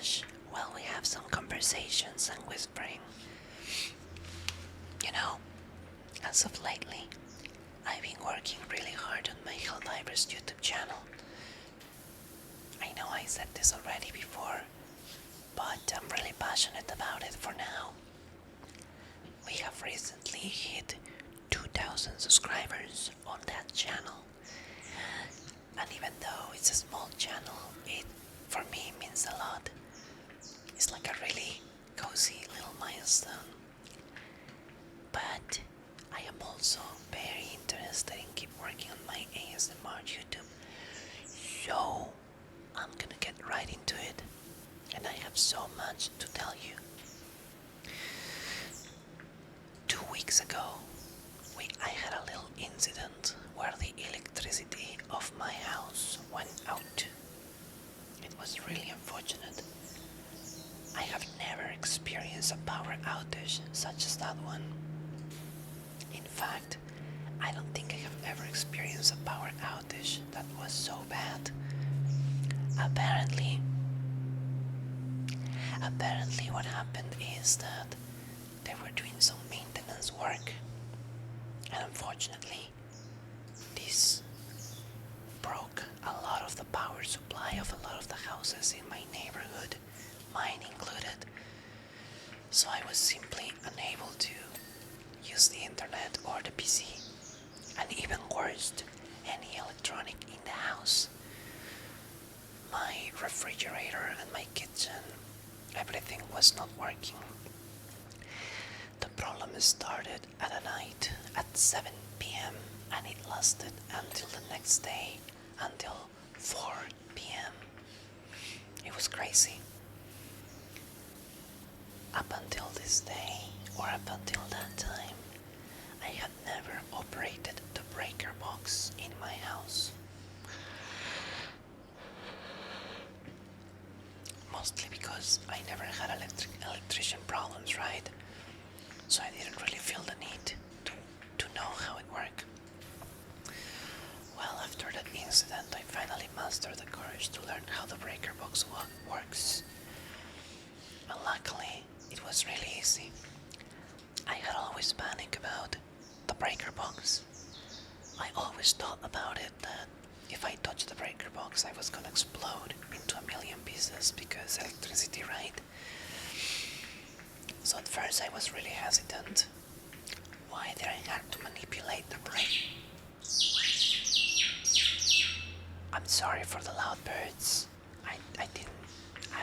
outage, well, we have some conversations and whispering. You know, as of lately, I've been working really hard on my Helldivers YouTube channel. I know I said this already before, but I'm really passionate about it for now. We have recently hit 2,000 subscribers on that channel. And even though it's a small channel, it for me means a lot. It's like a really cozy little milestone. But I am also very interested in keep working on my ASMR YouTube. So I'm gonna get right into it. And I have so much to tell you. 2 weeks ago, I had a little incident where the electricity of my house went out. It was really unfortunate. I have never experienced a power outage such as that one. In fact, I don't think I have ever experienced a power outage that was so bad. Apparently what happened is that they were doing some maintenance work, and unfortunately this broke a lot of the power supply of a lot of the houses in my neighborhood, mine included. So I was simply unable to use the internet or the PC, and even worse, any electronic in the house. My refrigerator and my kitchen, everything was not working. The problem started at a night at 7 p.m. and it lasted until the next day, until 4 p.m. It was crazy. Up until this day, or up until that time, I had never operated the breaker box in my house. Mostly because I never had electrician problems, right? So I didn't really feel the need to know how it worked. Well, after that incident, I finally mastered the courage to learn how the breaker box works. And luckily, it was really easy. I had always panicked about the breaker box. I always thought about it that if I touched the breaker box, I was gonna explode into a million pieces because electricity, right? So at first I was really hesitant. Why did I have to manipulate the brake? I'm sorry for the loud birds. I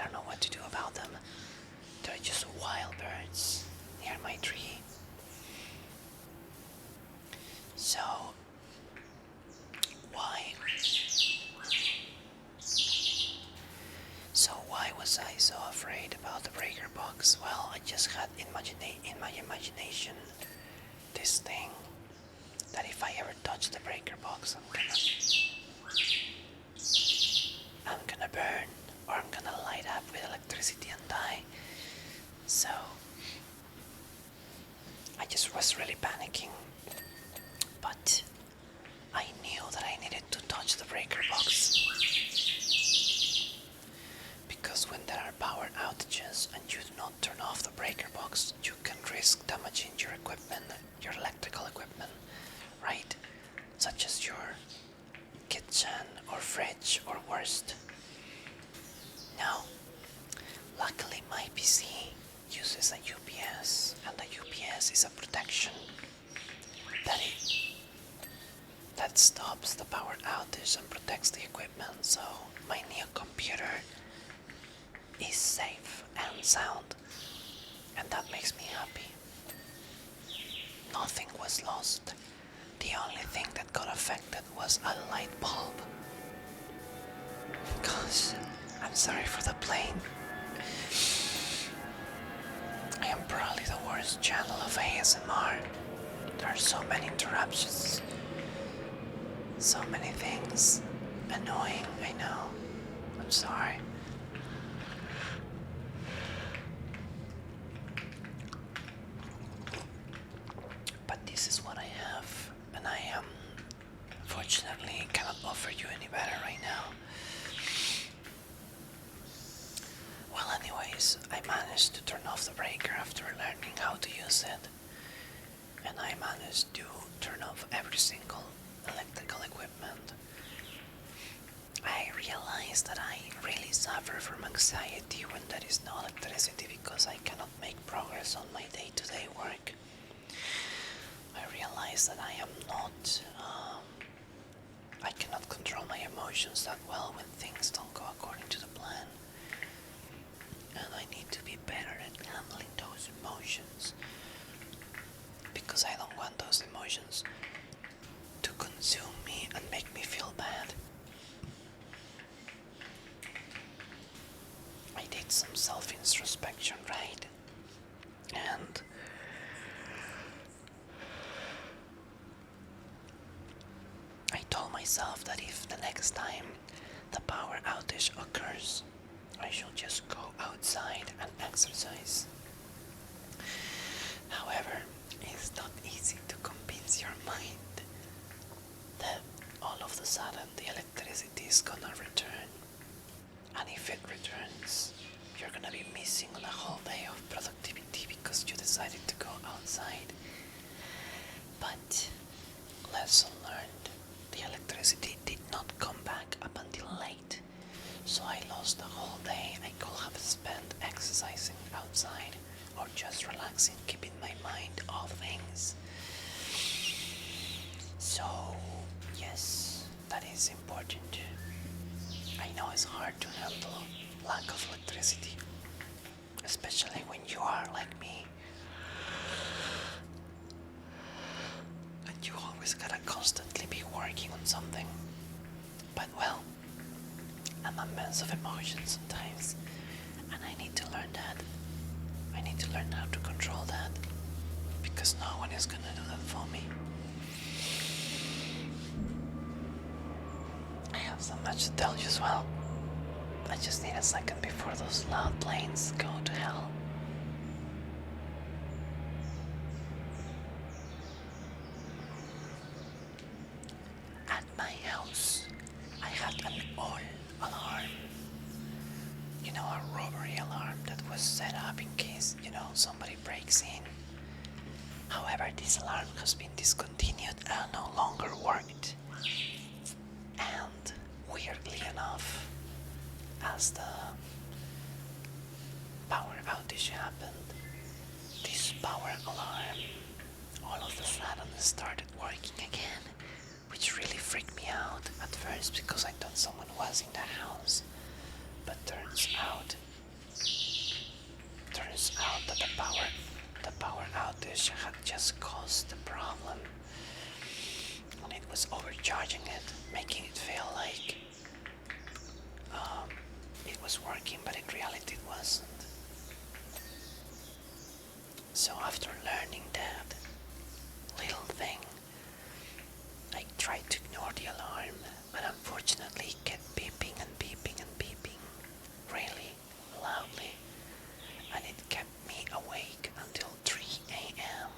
don't know what to do about them. They're just wild birds near my tree. So why was I so afraid about the breaker box? Well, I just had in my imagination this thing that if I ever touch the breaker box, I'm gonna burn, or I'm gonna light up with electricity and die. So I just was really panicking, but I knew that I needed to touch the breaker box. Because when there are power outages and you do not turn off the breaker box, you can risk damaging your equipment, your electrical equipment, right? Such as your kitchen or fridge or worst. Now, luckily my PC uses a UPS, and the UPS is a protection that stops the power outage and protects the equipment, so my new computer is safe and sound, and that makes me happy. Nothing was lost. The only thing that got affected was a light bulb. Gosh, I'm sorry for the plane. I am probably the worst channel of ASMR. There are so many interruptions, so many things. Annoying, I know. I'm sorry. But this is what I have, and I unfortunately cannot offer you any better right now. Well, anyways, I managed to turn off the breaker after learning how to use it, and I managed to turn off every single electrical equipment. I realized that I really suffer from anxiety when there is no electricity because I cannot make progress on my day-to-day work. I realized that I am not, I cannot control my emotions that well when things don't go according to the plan. And I need to be better at handling those emotions because I don't want those emotions to consume me and make me feel bad. I did some self-introspection, right? And I told myself that if the next time the power outage occurs, I should just go outside and exercise. However, it's not easy to convince your mind that all of a sudden the electricity is gonna return. And if it returns, you're gonna be missing on a whole day of productivity because you decided to go outside. But lesson learned, the electricity did not come back up until late. So I lost the whole day I could have spent exercising outside or just relaxing, keeping my mind off things. So yes, that is important. I know it's hard to handle lack of electricity, especially when you are like me and you always gotta constantly be working on something. But well, I'm a mess of emotions sometimes, and I need to learn that. I need to learn how to control that, because no one is gonna do that for me. I have so much to tell you as well. I just need a second before those loud planes go to hell. At my house, I had an all alarm. You know, a robbery alarm that was set up in case, somebody breaks in. However, this alarm has been discontinued and no longer worked. And weirdly enough, as the power outage happened, this power alarm all of a sudden started working again, which really freaked me out at first because I thought someone was in the house. But turns out that the power outage had just caused the problem, and it was overcharging it, making it feel like it was working, but in reality it wasn't. So after learning that little thing, I tried to ignore the alarm, but unfortunately it kept beeping and beeping and beeping really loudly, and it kept me awake until 3 a.m.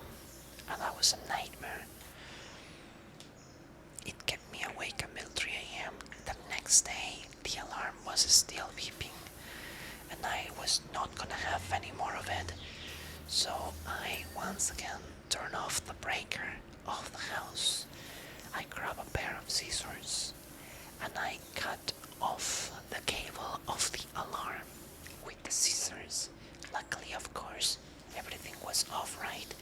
and that was a nightmare. It kept me awake until 3 a.m. The next day the alarm was still beeping, and I was not gonna have any more of it. So I once again turned off the breaker of the house. I grabbed a pair of scissors and I cut off the cable of the alarm with the scissors. Luckily, of course, everything was off right,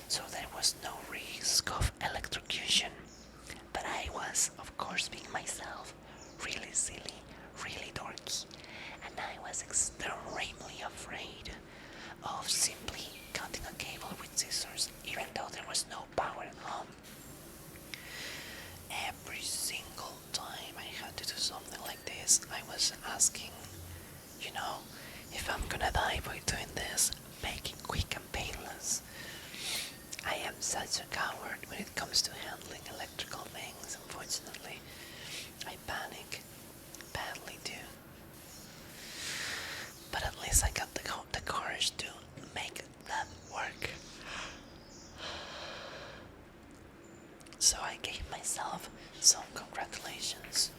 so there was no risk of electrocution. But I was, of course, being myself, really silly, really dorky, and I was extremely afraid of simply cutting a cable with scissors, even though there was no power at home. Every single time I had to do something like this, I was asking, if I'm gonna die by doing this, make it quick and painless. I am such a coward when it comes to handling electrical things, unfortunately. I panic badly too. But at least I got the courage to make that work. So I gave myself some congratulations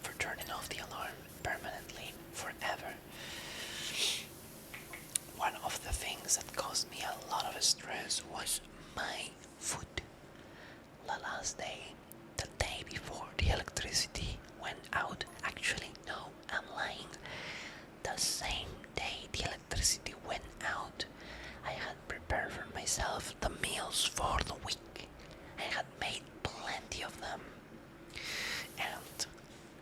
for turning off the alarm permanently, forever. caused me a lot of stress was my food. The last day, the day before the electricity went out, actually no, I'm lying. The same day the electricity went out, I had prepared for myself the meals for the week. I had made plenty of them. And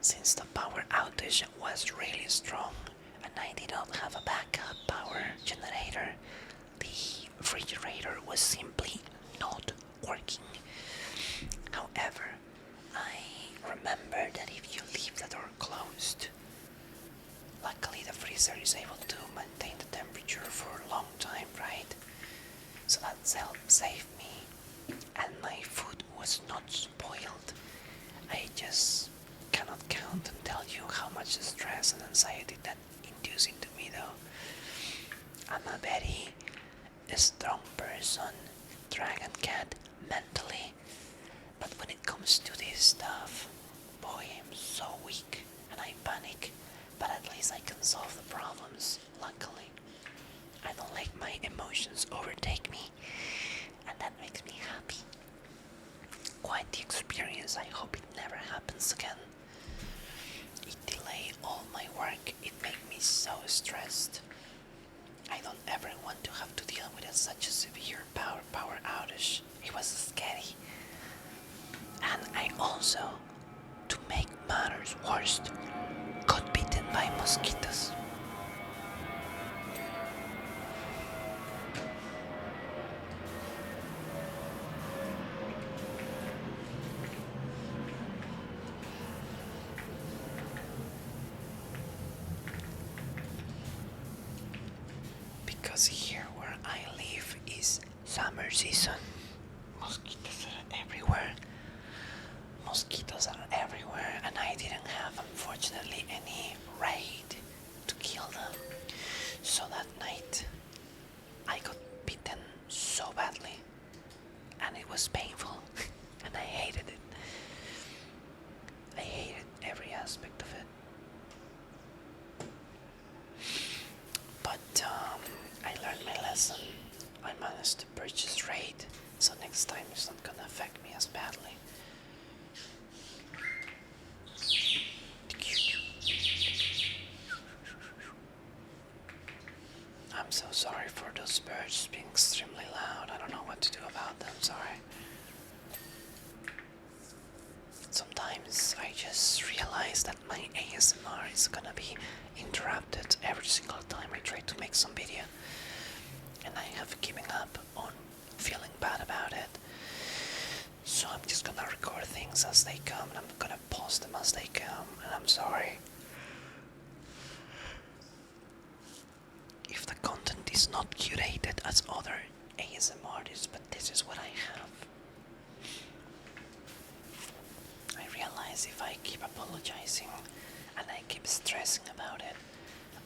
since the power outage was really strong and I did not have a backup power generator, the refrigerator was simply not working. However, I remember that if you leave the door closed, luckily the freezer is able to maintain the temperature for a long time, right? So that saved me, and my food was not spoiled. I just cannot count and tell you how much stress and anxiety that induced into me though. I'm a very strong person, dragon cat, mentally, but when it comes to this stuff, boy, I'm so weak and I panic, but at least I can solve the problems, luckily. I don't let my emotions overtake me, and that makes me happy. Quite the experience, I hope it never happens again. It delayed all my work, it made me so stressed. I don't ever want to have to deal with such a severe power outage. It was scary. And I also, to make matters worse, got bitten by mosquitoes. Because here where I live is summer season. Mosquitoes are everywhere. Mosquitoes are everywhere, and I didn't have, unfortunately, any raid to kill them. So that night, I got bitten so badly, and it was painful, and I hated it. I hated every aspect of it. But I learned my lesson. I managed to purchase raid, so next time it's not gonna affect me as badly. I'm so sorry for those birds being extremely loud. I don't know what to do about them, sorry. Sometimes I just realize that my ASMR is gonna be interrupted every single time I try to make some video. And I have given up on feeling bad about it. So I'm just gonna record things as they come, and I'm gonna post them as they come, and I'm sorry. If the content is not curated as other ASMR artists, but this is what I have. I realize if I keep apologizing and I keep stressing about it,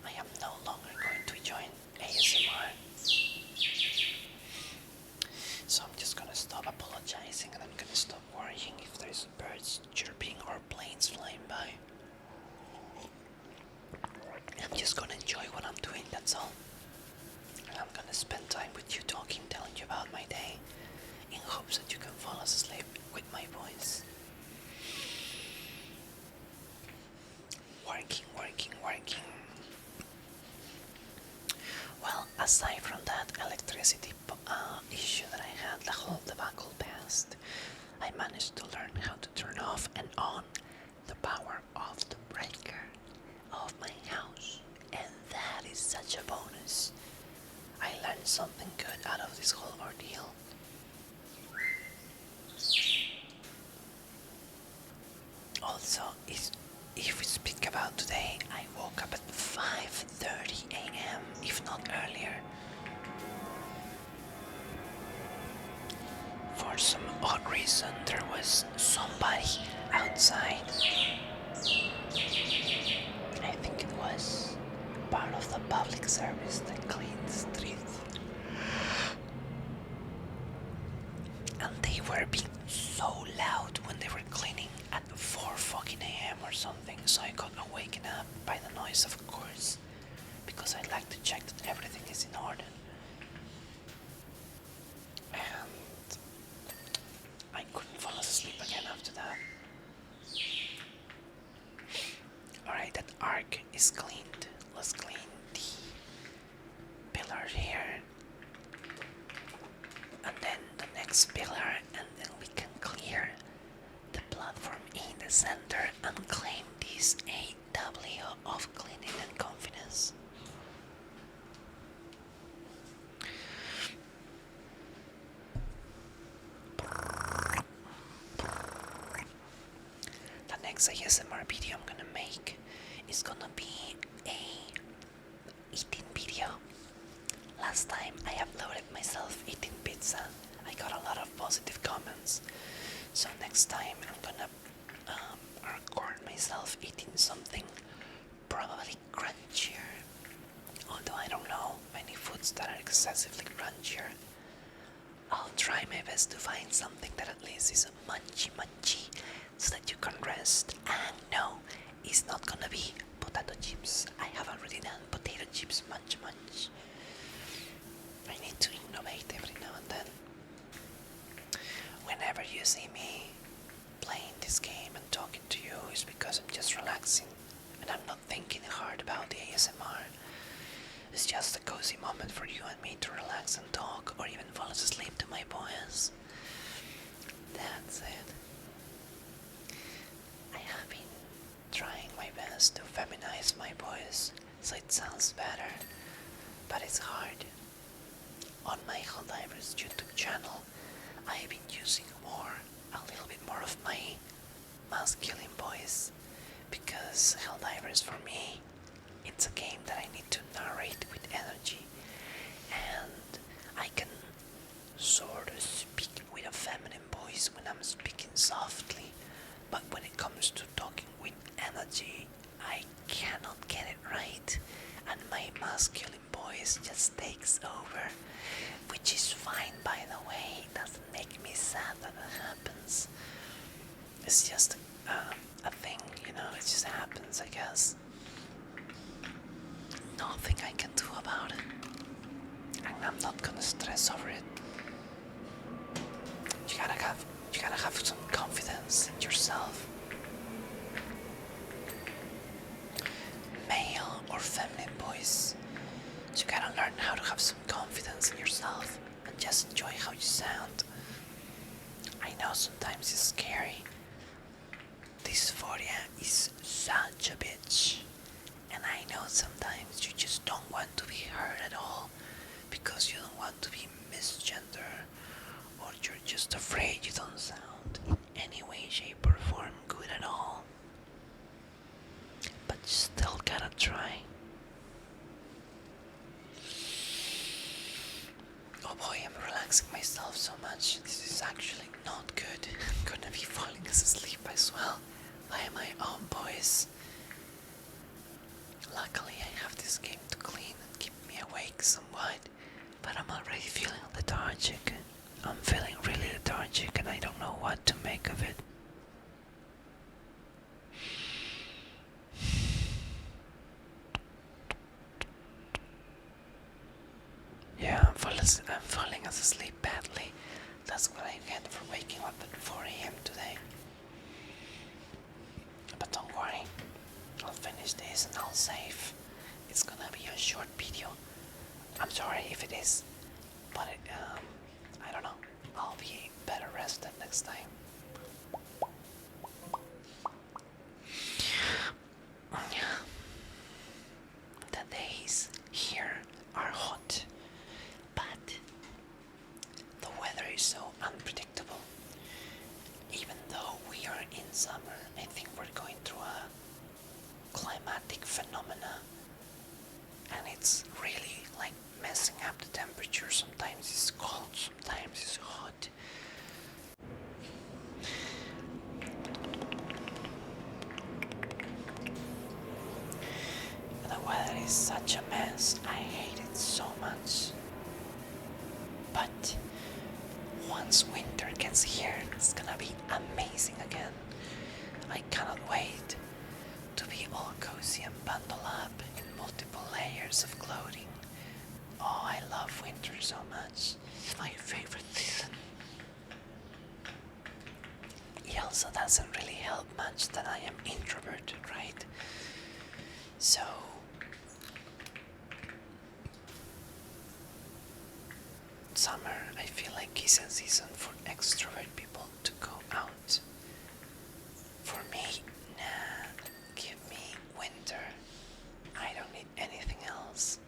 I am no longer going to join ASMR. So I'm just gonna stop apologizing and I'm gonna stop worrying if there's birds chirping or planes flying by. I'm just gonna enjoy what I'm doing, that's all. And I'm gonna spend time with you talking, telling you about my day, in hopes that you can fall asleep with my voice. Working. Well, aside from that electricity issue that I had, the whole debacle passed, I managed to learn how to turn off and on the power of the breaker of my house, and that is such a bonus. I learned something good out of this whole ordeal. Also, if we speak about today, I woke up at 5:30 a.m., if not earlier. For some odd reason, there was somebody outside. I think it was part of the public service that cleans streets. And they were being so loud when they were cleaning at 4 fucking a.m. or something, so I got awakened up by the noise, of course, because I like to check that everything is in order. to that. Alright, that arc is cleaned. Let's clean the pillar here. And then the next pillar, and then we can clear the platform in the center and claim this AW of cleaning and confidence. The next ASMR video I'm gonna make is gonna be a eating video. Last time I uploaded myself eating pizza. I got a lot of positive comments. So next time I'm gonna record myself eating something probably crunchier. Although I don't know many foods that are excessively crunchier. I'll try my best to find something that at least is munchy so that you can rest. And no, it's not gonna be potato chips. I have already done potato chips munch. I need to innovate every now and then. Whenever you see me playing this game and talking to you, it's because I'm just relaxing and I'm not thinking hard about the ASMR. It's just a cozy moment for you and me to relax and talk, or even fall asleep to my voice. That's it. I have been trying my best to feminize my voice so it sounds better, but it's hard. On my Helldivers YouTube channel, I have been using a little bit more of my masculine voice, because Helldivers for me, it's a game that I need to narrate with energy, and I can sort of speak with a feminine voice when I'm speaking softly, but when it comes to talking with energy, I cannot get it right, and my masculine voice just takes over, which is fine, by the way. It doesn't make me sad that it happens. It's just a thing, you know, it just happens, I guess. Nothing I can do about it, and I'm not gonna stress over it. You gotta have some confidence in yourself. Male or feminine voice. You gotta learn how to have some confidence in yourself and just enjoy how you sound. I know sometimes it's scary. Dysphoria is such a bitch. And I know sometimes you just don't want to be heard at all because you don't want to be misgender, or you're just afraid you don't sound in any way, shape or form good at all. But you still gotta try. Oh boy, I'm relaxing myself so much. This is actually not good. I'm gonna be falling asleep as well by my own voice. Luckily I have this game to clean and keep me awake somewhat, but I'm already feeling lethargic. I'm feeling really lethargic and I don't know what to make of it. Yeah, I'm falling asleep badly. That's what I get for waking up at 4 AM today. But don't worry, I'll finish this and I'll save. It's gonna be a short video. I'm sorry if it is, but I don't know. I'll be better rested next time. The days here are hot, but the weather is so unpredictable. Even though we are in summer, I think we're going through a climatic phenomena, and it's really like messing up the temperature. Sometimes it's cold, sometimes it's hot. The weather is such a mess. I hate it so much. But once winter gets here, it's gonna be amazing again. I cannot wait to be all cozy and bundle up in multiple layers of clothing. Oh, I love winter so much. It's my favorite season. it also doesn't really help much that I am introverted, right? So summer, I feel like is a season for extrovert people to go out. For me, nah, give me winter. I don't need anything else.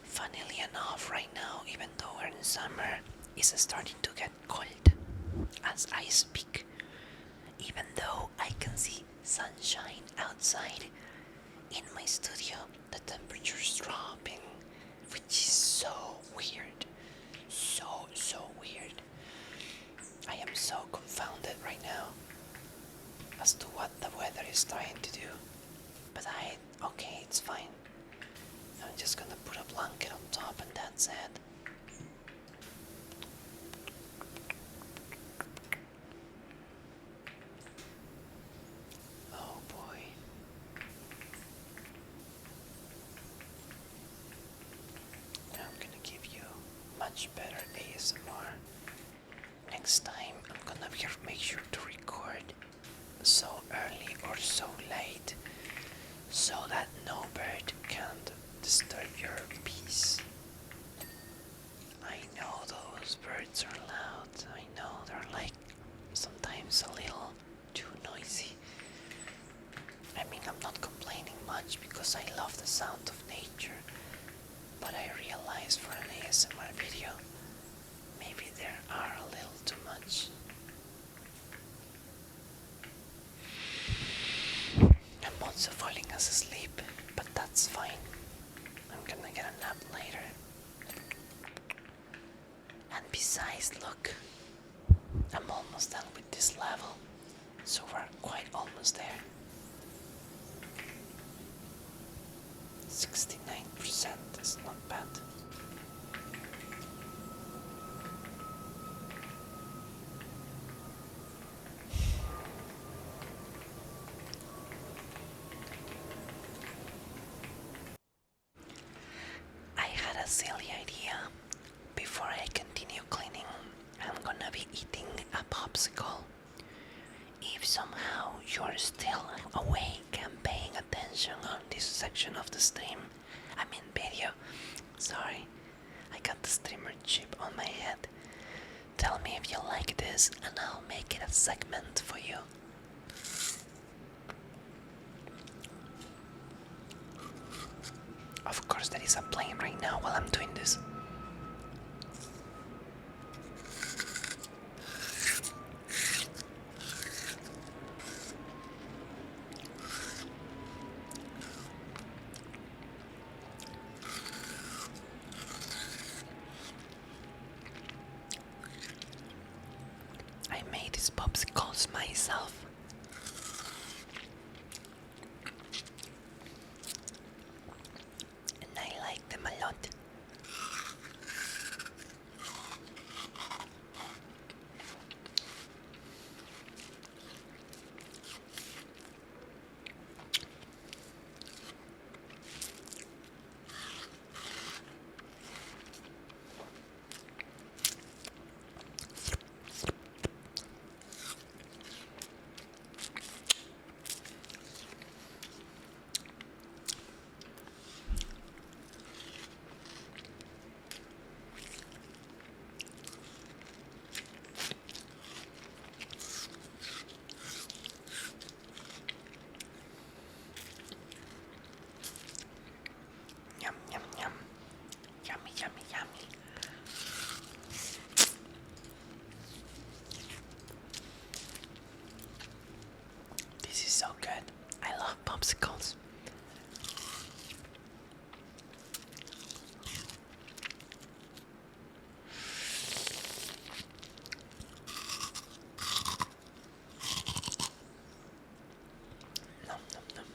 Funnily enough, right now, even though we're in summer, it's starting to get cold as I speak. Even though I can see sunshine outside, in my studio, the temperature's dropping, which is so weird. So weird. I am so confounded right now as to what the weather is trying to do. But okay, it's fine. I'm just gonna put a blanket on top and that's it. Oh boy. I'm gonna give you much better ASMR. Next time I'm gonna make sure to record so early or so late so that no bird can't disturb your peace. I know those birds are loud. I know they're like sometimes a little too noisy. I mean, I'm not complaining much because I love the sound of nature, but I realize for an ASMR video, maybe there are a little too much. I'm also falling asleep, but that's fine. I'm gonna get a nap later. And besides, look, I'm almost done with this level, so we're quite almost there. 69% is not bad. I had a silly idea. Before I continue cleaning, I'm gonna be eating a popsicle. If somehow you're still awake and paying attention on this section of the stream, video, sorry, I got the streamer chip on my head. Tell me if you like this and I'll make it a segment for you. Of course there is a plane right now while I'm doing this. I made these popsicles myself. And I like them a lot. Yum, yum, yum. Yummy, yummy, yummy. This is so good. I love popsicles. Nom, nom, nom.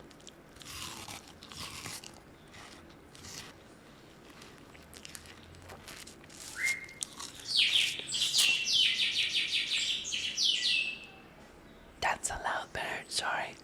That's a loud bird, sorry.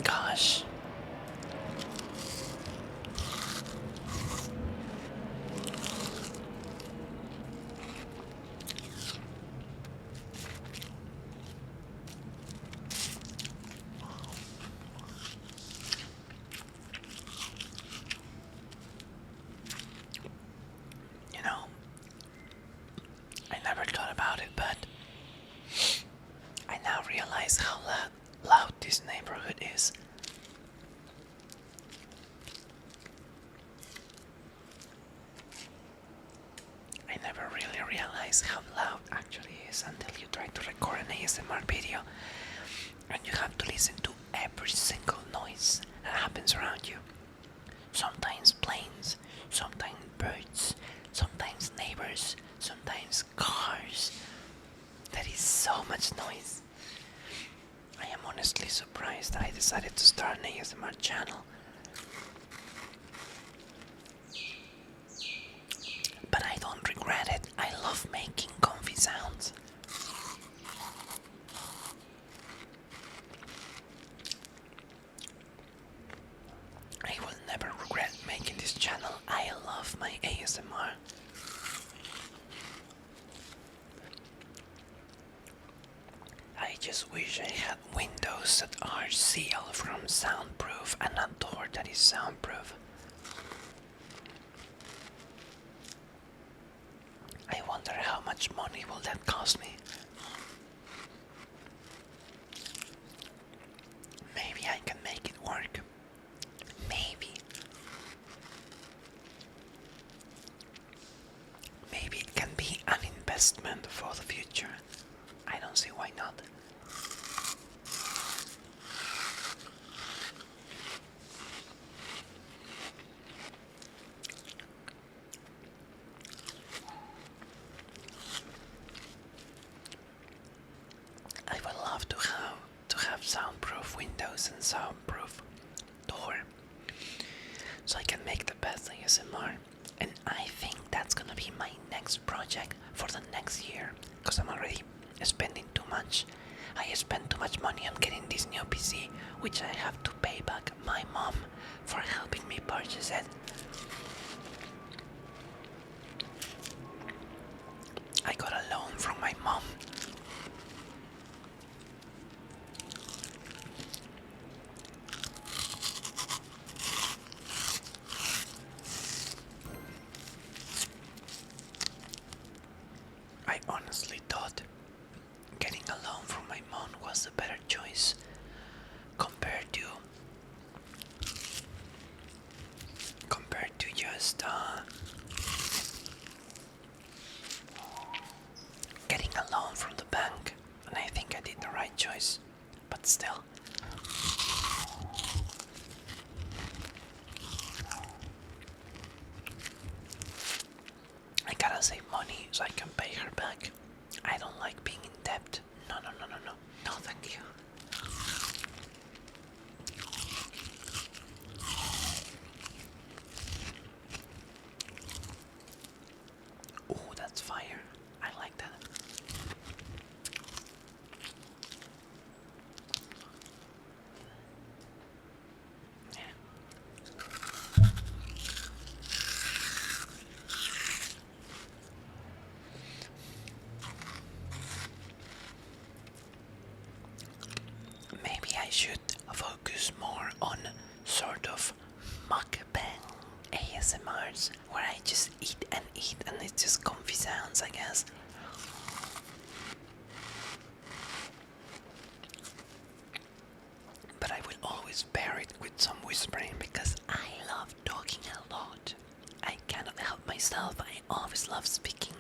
Gosh. You know, I never thought about it, but I now realize how loud this neighborhood is. I never really realized how loud actually is until you try to record an ASMR video and you have to listen to every single noise that happens around you. Sometimes planes, sometimes birds, sometimes neighbors, sometimes cars. That is so much noise. I am honestly surprised that I decided to start an ASMR channel. But I don't regret it. I love making comfy sounds. I will never regret making this channel. I love my ASMR. I just wish I had windows that are sealed from soundproof and a door that is soundproof. I wonder how much money will that cost me. Maybe I can make it work. Maybe. Maybe it can be an investment for the future. I don't see why not. I would love to have soundproof windows and soundproof door, so I can make the best ASMR. And I think that's gonna be my next project for the next year, because I'm already spending too much. I spent too much money on getting this new PC, which I have to pay back my mom for helping me purchase it. I got a loan from my mom. I honestly thought getting a loan from my mom was a better choice compared to just getting a loan from the bank, and I think I did the right choice, but still. I gotta save money so I can pay her back. I don't like being in debt. No. No, thank you. Ooh, that's fire. I like that. Maybe I should focus more on sort of mukbang ASMRs where I just eat and it's just comfy sounds, I guess. But I will always pair it with some whispering because I love talking a lot. I cannot help myself. I always love speaking.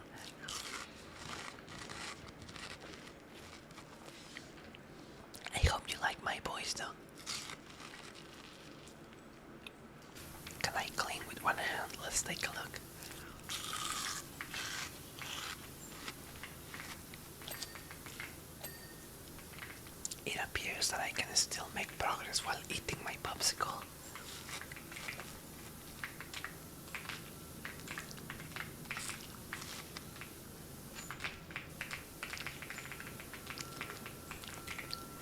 I hope you like my voice though. Can I clean with one hand? Let's take a look. It appears that I can still make progress while eating my popsicle.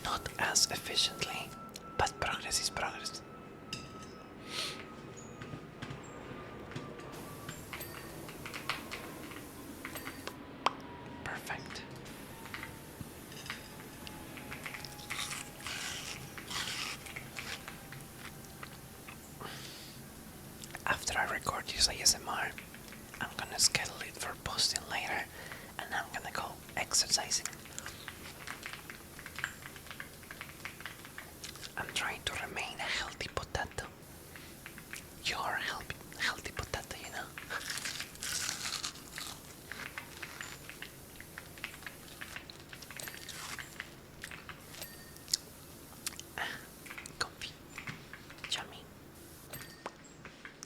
Not as efficiently, But progress is progress. Perfect. After I record this ASMR, I'm gonna schedule it for posting later, and I'm gonna go exercising. I'm trying to remain a healthy potato. You're a healthy potato, you know? Comfy. Yummy.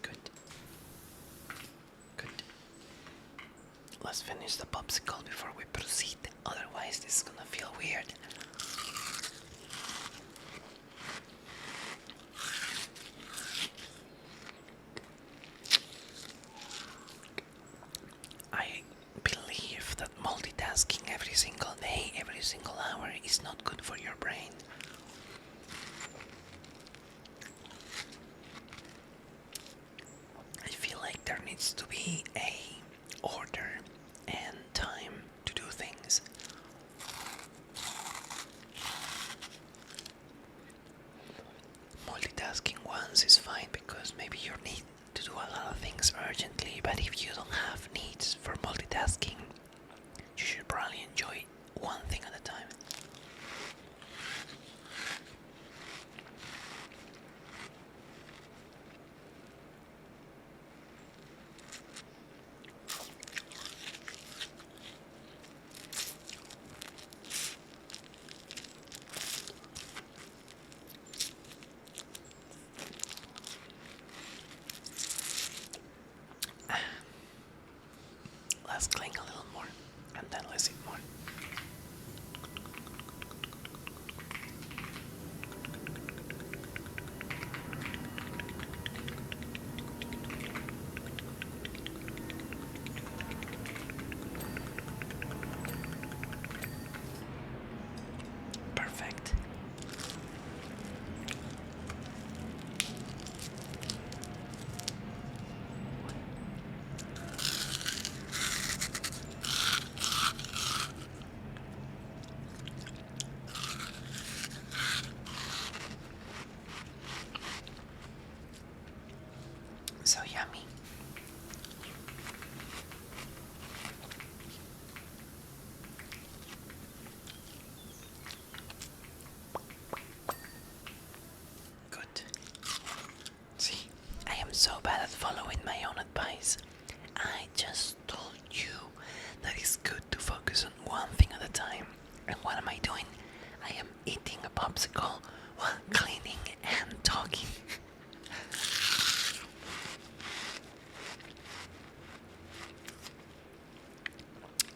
Good. Good. Let's finish the popsicle before we proceed, otherwise this is gonna feel weird. I believe that multitasking every single day, every single hour is not good for your brain. I feel like there needs to be a order and time to do things. Multitasking once is fine because maybe you need to do a lot of things urgently, but if you don't have needs for multitasking, you should probably enjoy one thing at a time. Let's cling a little more, and then let's eat more. Perfect. So yummy. Good. See, I am so bad at following my own advice. I just told you that it's good to focus on one thing at a time. And what am I doing? I am eating a popsicle while cleaning and talking.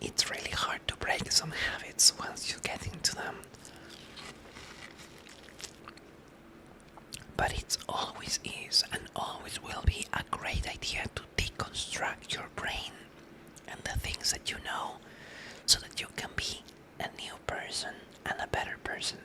It's really hard to break some habits once you get into them. But it always is and always will be a great idea to deconstruct your brain and the things that you know so that you can be a new person and a better person.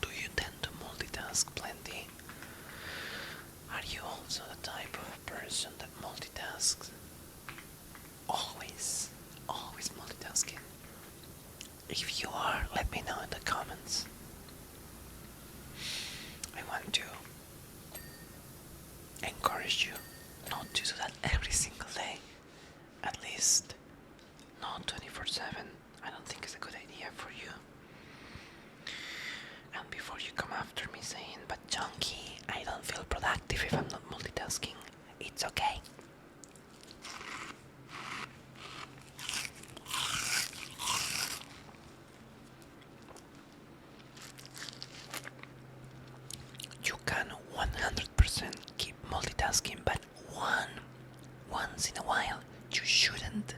Do you tend to multitask plenty? Are you also the type of person that multitasks? Always multitasking. If you are, let me know in the comments. I want to encourage you not to do that every single day. At least not 24/7. I don't think it's a good idea for you. And before you come after me saying, but Chonky, I don't feel productive if I'm not multitasking, it's okay. You can 100% keep multitasking, but once in a while you shouldn't.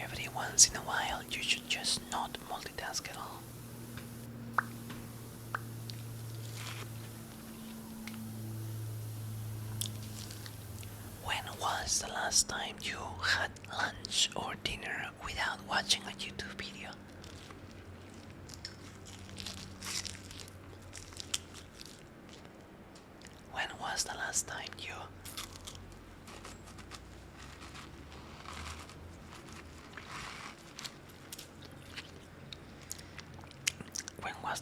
Every once in a while you should just not multitask at all. When was the last time you had lunch or dinner without watching a YouTube video? When was the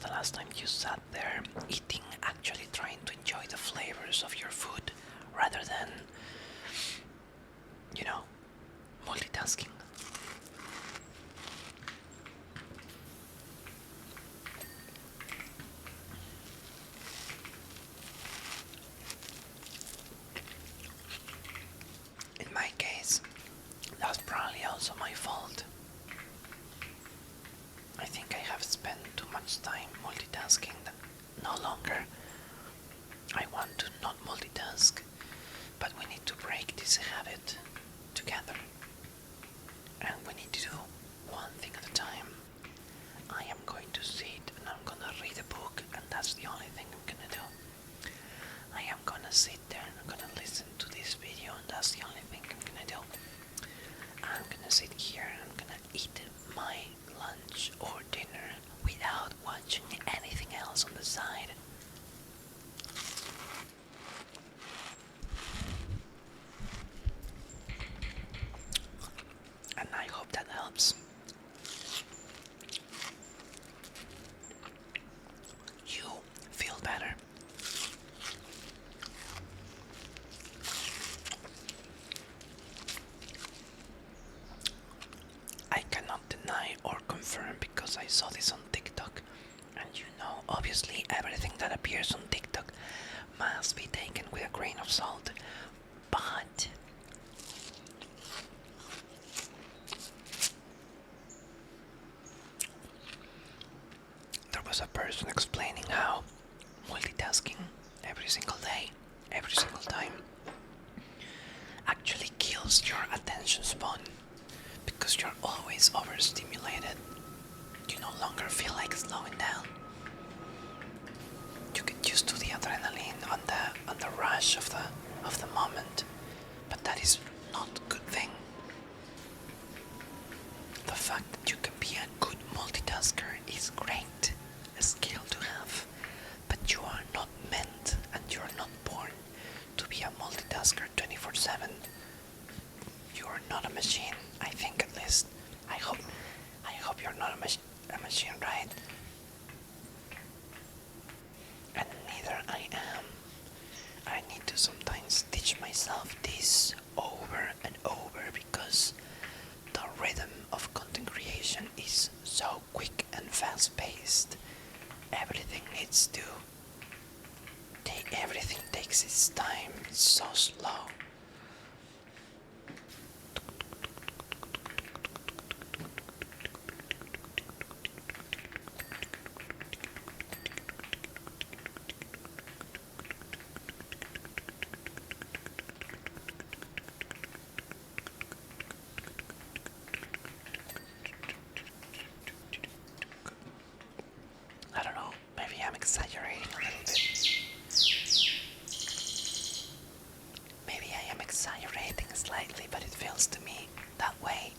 last time you sat there eating, actually trying to enjoy the flavors of your food rather than, multitasking? In my case, that's probably also my fault. I think I have spent too much time multitasking that no longer I want to not multitask, but we need to break this habit together. And we need to do one thing at a time. I am going to sit and I'm gonna read a book, and that's the only thing I'm gonna do. I am gonna sit there and I'm gonna listen to this video, and that's the only thing I'm gonna do. I'm gonna sit here and I'm gonna eat my lunch or dinner without watching anything else on the side. And I hope that helps. You feel better. I cannot deny or confirm because I saw this on TikTok, and obviously everything that appears on TikTok must be taken with a grain of salt, but there was a person explaining how multitasking every single day, every single time, actually kills your attention span because you're always overstimulated. You no longer feel like slowing down. You get used to the adrenaline on the rush of the moment, but that is not a good thing. The fact that you can be a good multitasker is great, a skill to have, but you are not meant and you are not born to be a multitasker 24/7. You are not a machine, I think, at least. I hope you're not a machine, right? And neither I am. I need to sometimes teach myself this over and over because the rhythm of content creation is so quick and fast-paced. Everything takes its time. It's so slow. I don't know, maybe I'm exaggerating a little bit. Maybe I am exaggerating slightly, but it feels to me that way.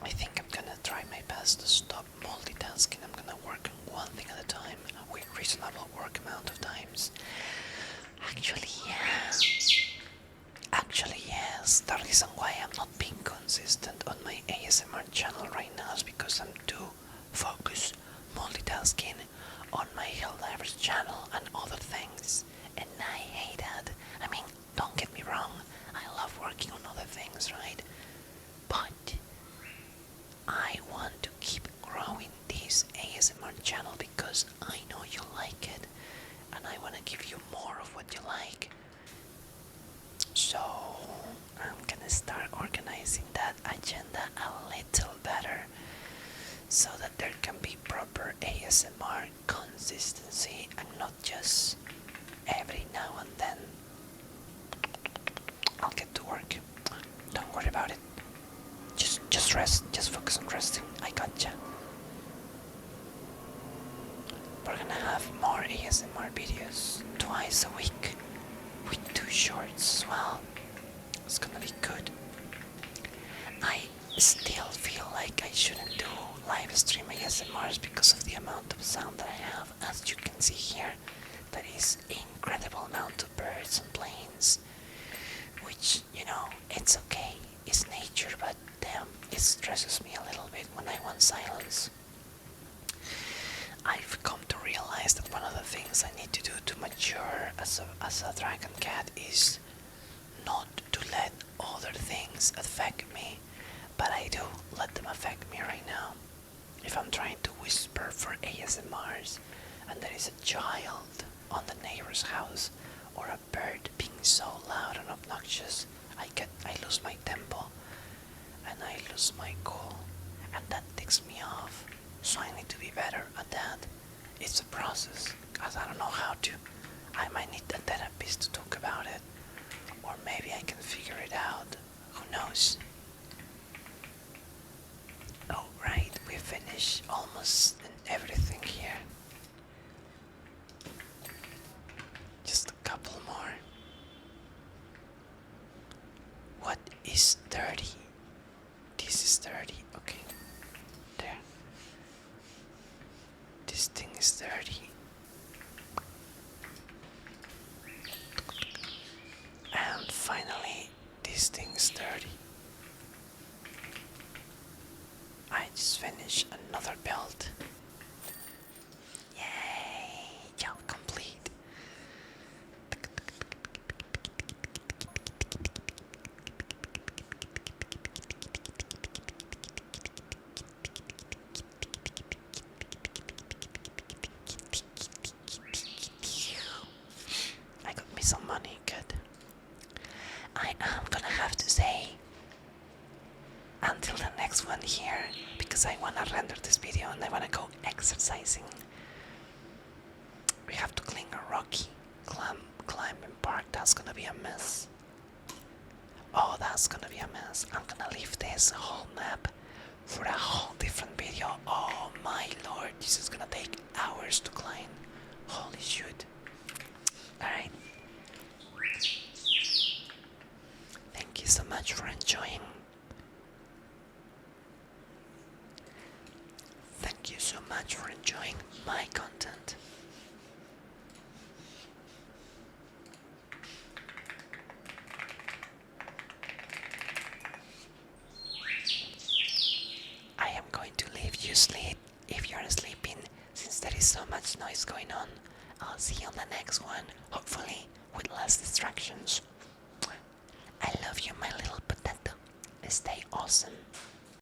I think I'm gonna try my best to stop multitasking. I'm gonna work on one thing at a time with reasonable work amount of times. Actually, yes. The reason why I'm not being consistent on my ASMR channel right now is because I'm too focused multitasking on my Health Divers channel and other things, and I hate that. I mean, don't get me wrong, I love working on other things, right? But I want to keep growing this ASMR channel because I know you like it, and I want to give you more of what you like. So I'm gonna start organizing that agenda a little better so that there can be proper ASMR consistency and not just every now and then. I'll get to work. Don't worry about it. Just rest. Just focus on resting. I gotcha. We're gonna have more ASMR videos twice a week with 2 shorts as well. It's gonna be good. I still feel like I shouldn't do live stream ASMRs because of the amount of sound that I have. As you can see here, that is incredible amount of birds and planes, which, you know, it's okay, it's nature, but damn, it stresses me a little bit when I want silence. I've come to realize that one of the things I need to do to mature as a dragon cat is not to let other things affect me, but I do let them affect me right now. If I'm trying to whisper for ASMRs and there is a child on the neighbor's house or a bird being so loud and obnoxious, I lose my tempo and I lose my cool, and that ticks me off. So I need to be better at that. It's a process, because I don't know how to. I might need a therapist to talk about it, or maybe I can figure it out. Who knows? Oh right, we finished almost everything here. Just a couple more. What is 30? This is 30, okay. There. This thing is 30. And finally, this thing is 30. I just finished another build. Yay! Job complete. I got me some money, good. I am gonna have to say until the next one here, because I wanna render this video and I wanna go exercising. We have to clean a rocky climbing park. That's gonna be a mess. Oh, that's gonna be a mess. I'm gonna leave this whole map for a whole different video. Oh my lord, this is gonna take hours to climb. Holy shit. Alright. Thank you so much for enjoying. Thank you so much for enjoying my content. I am going to leave you sleep if you're sleeping, since there is so much noise going on. I'll see you on the next one, hopefully with less distractions. I love you, my little potato. Stay awesome.